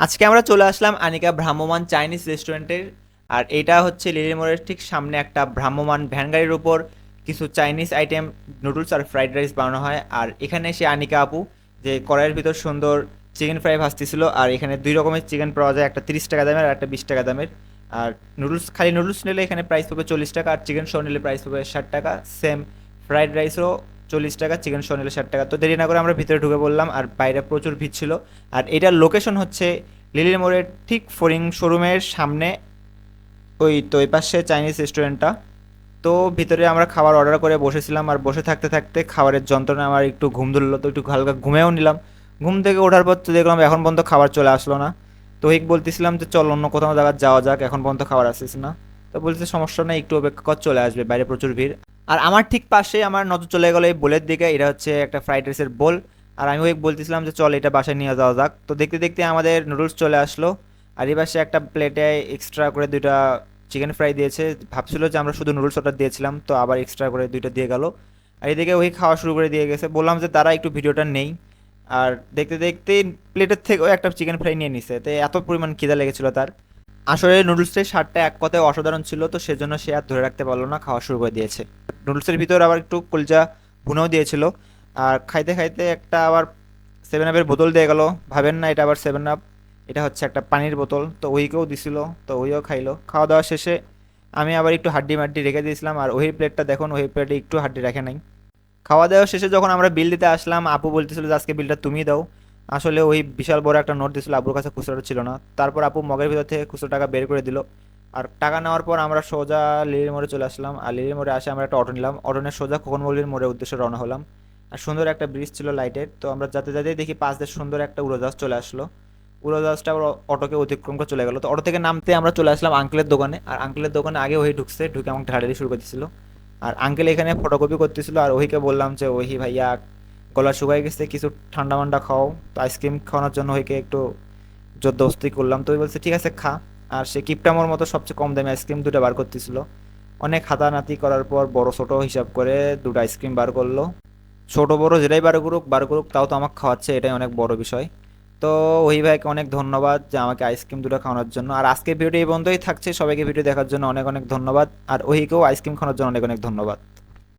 আজকে আমরা চলে আসলাম আনিকা ভ্রাম্যমান চাইনিজ রেস্টুরেন্টের। আর এটা হচ্ছে লিলি মোড়ের ঠিক সামনে একটা ভ্রাম্যমান ভ্যান গাড়ির উপর কিছু চাইনিজ আইটেম, নুডলস আর ফ্রাইড রাইস বানানো হয়। আর এখানে সে আনিকা আপু যে কড়াইয়ের ভিতর সুন্দর চিকেন ফ্রাই ভাজতেছিল। আর এখানে দুই রকমের চিকেন পাওয়া যায়, একটা 30 টাকা দামের আর একটা 20 টাকা দামের। আর নুডলস, খালি নুডলস নিলে এখানে প্রাইস পাবে 40 টাকা, আর চিকেন শো নিলে প্রাইস পাবে 60 টাকা। সেম ফ্রাইড রাইসও 40 টাকা, চিকেন শো নিলে 60 টাকা। তো দেরি না করে আমরা ভিতরে ঢুকে পড়লাম, আর বাইরে প্রচুর ভিড় ছিল। আর এটার লোকেশন হচ্ছে লিলির মোড়ের ঠিক ফরিং শোরুমের সামনে, ওই তো ওই পাশে চাইনিজ রেস্টুরেন্টটা। তো ভিতরে আমরা খাবার অর্ডার করে বসেছিলাম, আর বসে থাকতে থাকতে খাবারের যন্ত্রণা আমার একটু ঘুম ধরলো, তো একটু হালকা ঘুমেও নিলাম। ঘুম থেকে ওঠার পর তো দেখলাম এখন পর্যন্ত খাবার চলে আসলো না। তো ওই বলতেছিলাম যে চল অন্য কোথাও জায়গায় যাওয়া যাক, এখন পর্যন্ত খাবার আসছিস না। তো বলছে সমস্যা নেই, একটু অপেক্ষা কর, চলে আসবে, বাইরে প্রচুর ভিড়। আর আমার ঠিক পাশে আমার নজর চলে গেলো এই বোলের দিকে। এটা হচ্ছে একটা ফ্রাইড রাইসের বোল। আর আমি ওই বলতেছিলাম যে চল এটা বাসায় নিয়ে যাওয়া যাক। তো দেখতে দেখতে আমাদের নুডলস চলে আসলো। আর এই পাশে একটা প্লেটে এক্সট্রা করে দুইটা চিকেন ফ্রাই দিয়েছে। ভাবছিল যে আমরা শুধু নুডলস অর্ডার দিয়েছিলাম, তো আবার এক্সট্রা করে দুইটা দিয়ে গেল। আর এদিকে ওই খাওয়া শুরু করে দিয়ে গেছে, বললাম যে তারা একটু ভিডিওটা নেই। আর দেখতে দেখতে প্লেটের থেকেও একটা চিকেন ফ্রাই নিয়ে নিছে, তো এত পরিমাণ খিদা লেগেছিল তার। আসলে নুডলসের স্বাদটা এক কথায় অসাধারণ ছিল, তো সেজন্য সে আর ধরে রাখতে পারলো না, খাওয়া শুরু করে দিয়েছে। নুডলসের ভিতর আবার একটু কলজা ভুনাও দিয়েছিল। আর খাইতে খাইতে একটা আবার 7 আপের বোতল দিয়ে গেল। ভাবেন না এটা আবার 7 আপ, এটা হচ্ছে একটা পানির বোতল। তো ওইকেও দিছিল, তো ওইও খাইলো। খাওয়া দাওয়া শেষে আমি আবার একটু হাড্ডি মাড্ডি রেখে দিয়েছিলাম, আর ওই প্লেটটা দেখুন, ওই প্লেটে একটু হাড্ডি রাখে নাই। খাওয়া দাওয়া শেষে যখন আমরা বিল দিতে আসলাম, আপু বলতেছিল যে আজকে বিলটা তুমিই দাও। আসলে ওই বিশাল বড় একটা নোট দিছিল, আপুর কাছে খুচরো ছিল না। তারপর আপু মগের ভিতর থেকে খুচরো টাকা বের করে দিল। আর টাকা নেওয়ার পর আমরা সোজা লিলির মোড়ে চলে আসলাম। আর লিলির মোড়ে আসে আমরা একটা অটো নিলাম, অটো নিয়ে সোজা খোকনমল্লির মোড়ের উদ্দেশ্যে রওনা হলাম। আর সুন্দর একটা ব্রিজ ছিল লাইটের, তো আমরা যাতে যাতে দেখি পাশ দিয়ে সুন্দর একটা উড়োজাহাজ চলে আসলো। উড়োজাহাজটা আবার অটোকে অতিক্রম করে চলে গেলো। তো অটো থেকে নামতে আমরা চলে আসলাম আঙ্কেলের দোকানে। আর আঙ্কেলের দোকানে আগে ওই ঢুকছে, ঢুকে আমাকে ঢাড়াঢাড়ি শুরু করে দিছিল। আর আঙ্কেল এখানে ফটোকপি করতেছিল, আর ওহিকে বললাম যে ওহি ভাইয়া গলা শুকায় গেছে, কিছু ঠান্ডা মান্ডা খাও। তো আইসক্রিম খাওয়ানোর জন্য ওহিকে একটু জোরদস্তি করলাম, তো ওই বলছে ঠিক আছে খা। আর সে কিপটামোর মতো সবচেয়ে কম দামে আইসক্রিম দুটো বার করতেছিল। অনেক হাতানাতি করার পর বড় ছোট হিসাব করে দুটো আইসক্রিম বার করলো। ছোট বড় যেটাই বার করুক, তাও তো আমাকে খাওয়াচ্ছে, এটাই অনেক বড় বিষয়। তো ওই ভাইকে অনেক ধন্যবাদ যে আমাকে আইসক্রিম দুটো খাওয়ানোর জন্য। আর আজকের ভিডিও এই বন্ধই থাকছে, সবাইকে ভিডিও দেখার জন্য অনেক অনেক ধন্যবাদ। আর ওহিকেও আইসক্রিম খাওয়ানোর জন্য অনেক অনেক ধন্যবাদ।